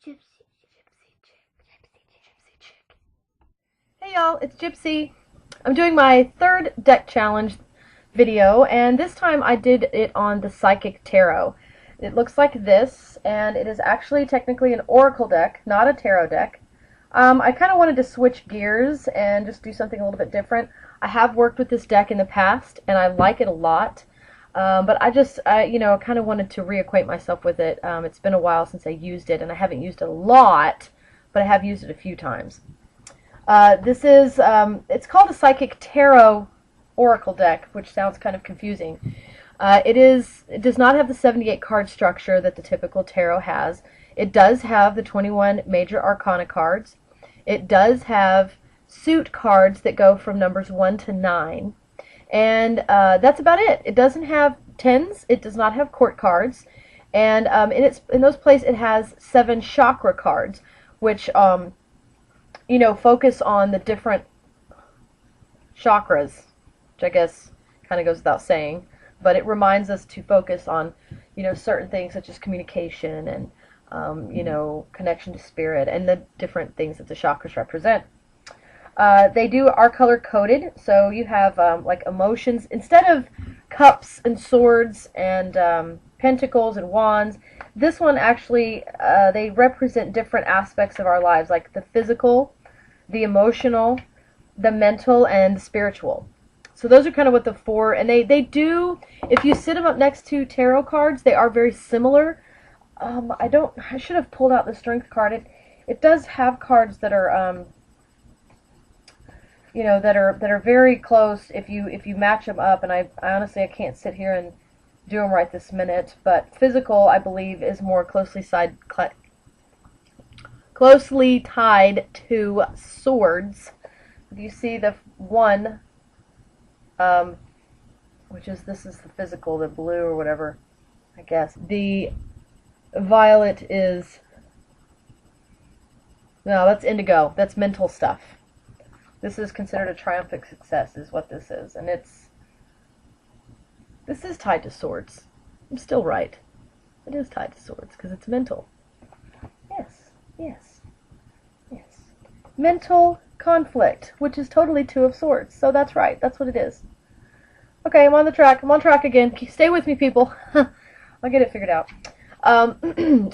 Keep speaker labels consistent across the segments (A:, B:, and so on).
A: Gypsy, gypsy chick, gypsy chick.
B: Hey y'all, it's Gypsy. I'm doing my third deck challenge video, and this time I did it on the Psychic Tarot. It looks like this, and it is actually technically an Oracle deck, not a Tarot deck. I kind of wanted to switch gears and just do something a little bit different. I have worked with this deck in the past, and I like it a lot. But I kind of wanted to reacquaint myself with it. It's been a while since I used it, and I haven't used it a lot, but I have used it a few times. It's called a Psychic Tarot Oracle deck, which sounds kind of confusing. It does not have the 78 card structure that the typical tarot has. It does have the 21 major arcana cards. It does have suit cards that go from numbers 1 to 9. And that's about it. It doesn't have tens. It does not have court cards. And in those places, it has 7 chakra cards, which focus on the different chakras, which I guess kind of goes without saying. But it reminds us to focus on, certain things such as communication and, connection to spirit and the different things that the chakras represent. They are color coded, so you have like emotions. Instead of cups and swords and pentacles and wands, this one actually, they represent different aspects of our lives, like the physical, the emotional, the mental, and the spiritual. So those are kind of what the four, and they do, if you sit them up next to tarot cards, they are very similar. I should have pulled out the strength card. It does have cards that are, that are very close if you match them up, and I honestly I can't sit here and do them right this minute, but physical I believe is more closely tied to swords. If you see the one, this is the physical, the blue or whatever, I guess. The violet is, no, that's indigo. That's mental stuff. This is considered a triumphant success, is what this is. And this is tied to swords. I'm still right. It is tied to swords, because it's mental. Yes, yes, yes. Mental conflict, which is totally 2 of swords. So that's right. That's what it is. Okay, I'm on the track. I'm on track again. Stay with me, people. I'll get it figured out. So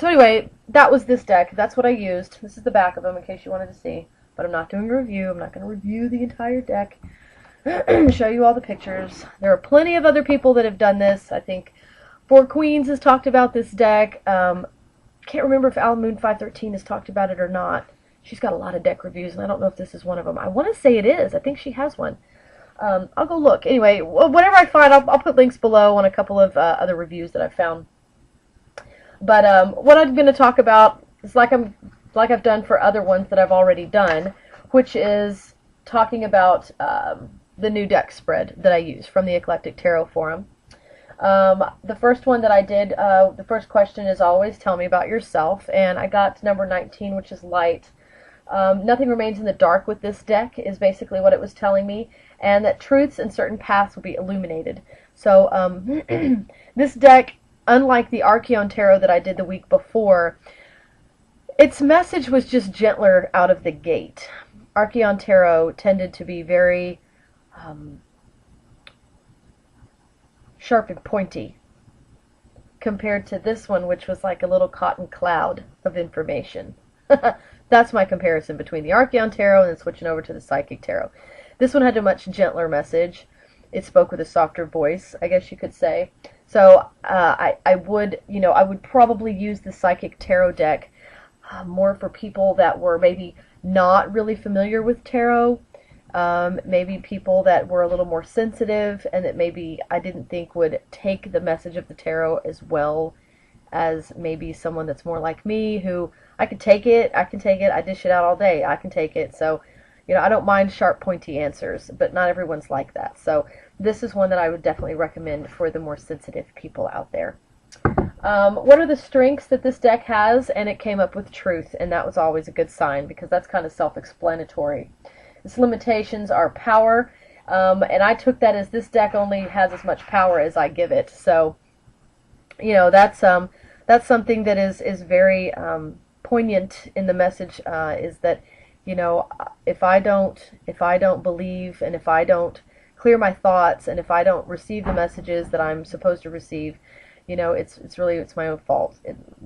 B: anyway, that was this deck. That's what I used. This is the back of them, in case you wanted to see. But I'm not doing a review. I'm not going to review the entire deck. Show you all the pictures. There are plenty of other people that have done this. I think Four Queens has talked about this deck. Can't remember if Alan Moon 513 has talked about it or not. She's got a lot of deck reviews, and I don't know if this is one of them. I want to say it is. I think she has one. I'll go look. Anyway, whatever I find, I'll put links below on a couple of other reviews that I've found. But what I'm going to talk about is like I've done for other ones that I've already done, which is talking about the new deck spread that I use from the Eclectic Tarot Forum. The first one that I did, the first question is always tell me about yourself, and I got number 19, which is light. Nothing remains in the dark with this deck is basically what it was telling me, and that truths and certain paths will be illuminated. So this deck, unlike the Archeon Tarot that I did the week before, its message was just gentler out of the gate. Archeon Tarot tended to be very sharp and pointy compared to this one, which was like a little cotton cloud of information. That's my comparison between the Archeon Tarot and then switching over to the Psychic Tarot. This one had a much gentler message. It spoke with a softer voice, I guess you could say. So I would probably use the Psychic Tarot deck more for people that were maybe not really familiar with tarot, maybe people that were a little more sensitive and that maybe I didn't think would take the message of the tarot as well as maybe someone that's more like me, who I can take it, I dish it out all day, I can take it. So, I don't mind sharp, pointy answers, but not everyone's like that. So this is one that I would definitely recommend for the more sensitive people out there. What are the strengths that this deck has? And it came up with truth, and that was always a good sign, because that's kind of self-explanatory. Its limitations are power, and I took that as this deck only has as much power as I give it. So, that's something that is very poignant in the message is that, you know, if I don't believe, and if I don't clear my thoughts, and if I don't receive the messages that I'm supposed to receive, you know, it's my own fault.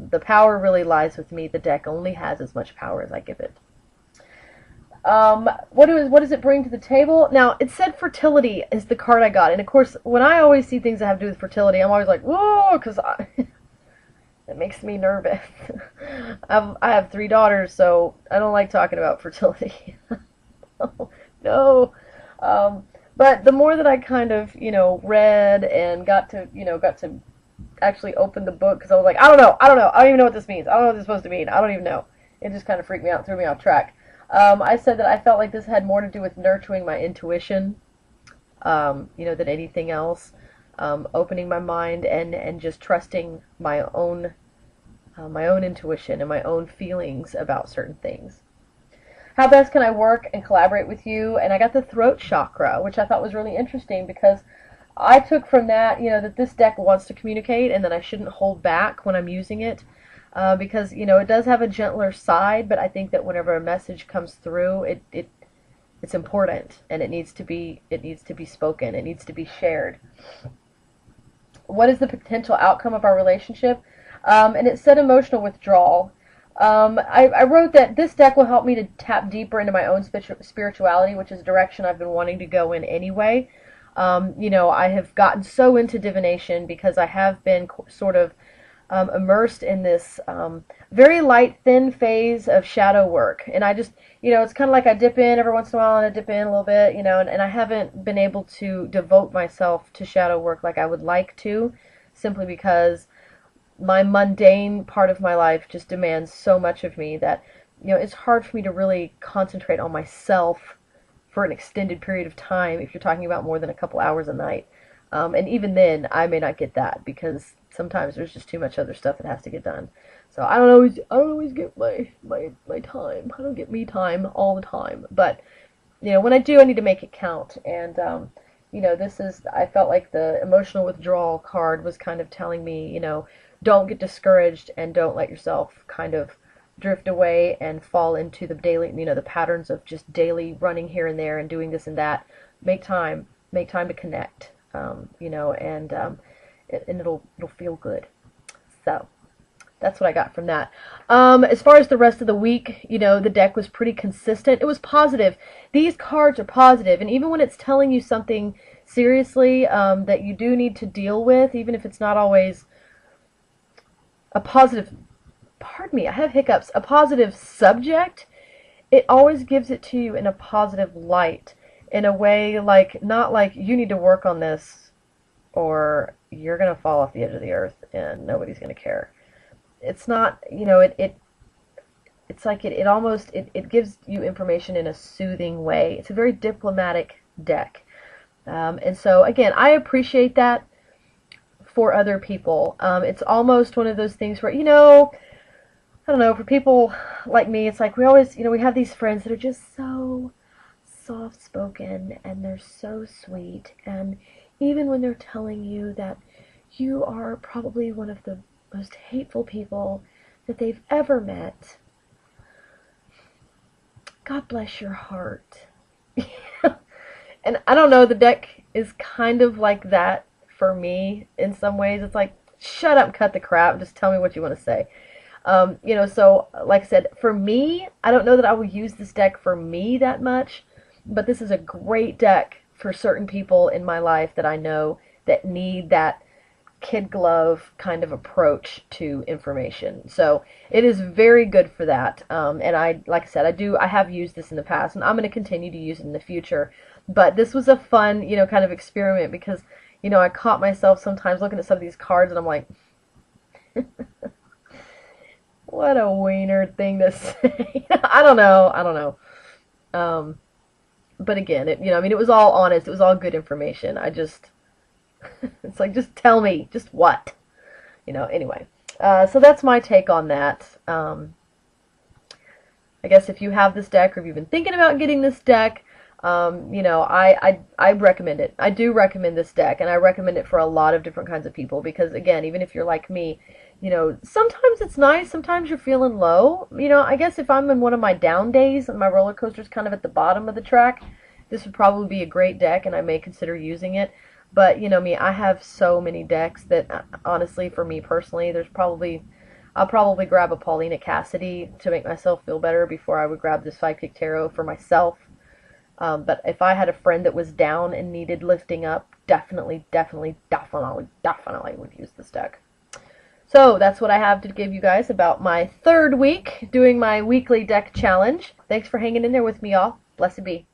B: The power really lies with me. The deck only has as much power as I give it. What does it bring to the table? Now, it said fertility is the card I got, and of course, when I always see things that have to do with fertility, I'm always like, whoa, because it makes me nervous. I have 3 daughters, so I don't like talking about fertility. No. But the more that I kind of, you know, read and got to actually open the book, because I was like, I don't know, I don't even know what this means. I don't know what this is supposed to mean. I don't even know. It just kind of freaked me out, threw me off track. I said that I felt like this had more to do with nurturing my intuition, you know, than anything else. Opening my mind and just trusting my own intuition and my own feelings about certain things. How best can I work and collaborate with you? And I got the throat chakra, which I thought was really interesting because I took from that, you know, that this deck wants to communicate and that I shouldn't hold back when I'm using it. Because, you know, it does have a gentler side, but I think that whenever a message comes through, it's important, and it needs to be spoken. It needs to be shared. What is the potential outcome of our relationship? And it said emotional withdrawal. I wrote that this deck will help me to tap deeper into my own spirituality, which is a direction I've been wanting to go in anyway. You know, I have gotten so into divination because I have been sort of immersed in this very light, thin phase of shadow work. And I just, you know, it's kind of like I dip in every once in a while and I dip in a little bit, you know, and I haven't been able to devote myself to shadow work like I would like to, simply because my mundane part of my life just demands so much of me that, you know, it's hard for me to really concentrate on myself for an extended period of time if you're talking about more than a couple hours a night. And even then, I may not get that because sometimes there's just too much other stuff that has to get done. So I don't always get my time. I don't get me time all the time. But, you know, when I do, I need to make it count. And, you know, I felt like the emotional withdrawal card was kind of telling me, you know, don't get discouraged and don't let yourself kind of drift away and fall into the daily, you know, the patterns of just daily running here and there and doing this and that. Make time to connect, you know, and it'll feel good. So that's what I got from that. As far as the rest of the week, you know, the deck was pretty consistent. It was positive. These cards are positive, and even when it's telling you something seriously that you do need to deal with, even if it's not always a positive, pardon me, I have hiccups, a positive subject, it always gives it to you in a positive light, in a way like, not like you need to work on this or you're going to fall off the edge of the earth and nobody's going to care. It's not, you know, it's like it almost, it gives you information in a soothing way. It's a very diplomatic deck. And so, again, I appreciate that for other people. It's almost one of those things where, you know, I don't know, for people like me, it's like we always, you know, we have these friends that are just so soft-spoken and they're so sweet, and even when they're telling you that you are probably one of the most hateful people that they've ever met, God bless your heart. And I don't know, the deck is kind of like that for me in some ways. It's like, shut up, cut the crap, just tell me what you want to say. You know, so like I said, for me, I don't know that I will use this deck for me that much, but this is a great deck for certain people in my life that I know that need that kid glove kind of approach to information. So it is very good for that. And like I said, I have used this in the past, and I'm going to continue to use it in the future. But this was a fun, you know, kind of experiment because, you know, I caught myself sometimes looking at some of these cards and I'm like, what a wiener thing to say. I don't know. But again, you know, I mean, it was all honest. It was all good information. It's like, just tell me, just what? You know, anyway. So that's my take on that. I guess if you have this deck or if you've been thinking about getting this deck, you know, I recommend it. I do recommend this deck, and I recommend it for a lot of different kinds of people because, again, even if you're like me, You know, sometimes it's nice, sometimes you're feeling low. You know, I guess if I'm in one of my down days and my roller coaster's kind of at the bottom of the track, this would probably be a great deck and I may consider using it. But, you know me, I have so many decks that, honestly, for me personally, I'll probably grab a Paulina Cassidy to make myself feel better before I would grab this Five Kick Tarot for myself. But if I had a friend that was down and needed lifting up, definitely would use this deck. So that's what I have to give you guys about my third week doing my weekly deck challenge. Thanks for hanging in there with me, y'all. Blessed be.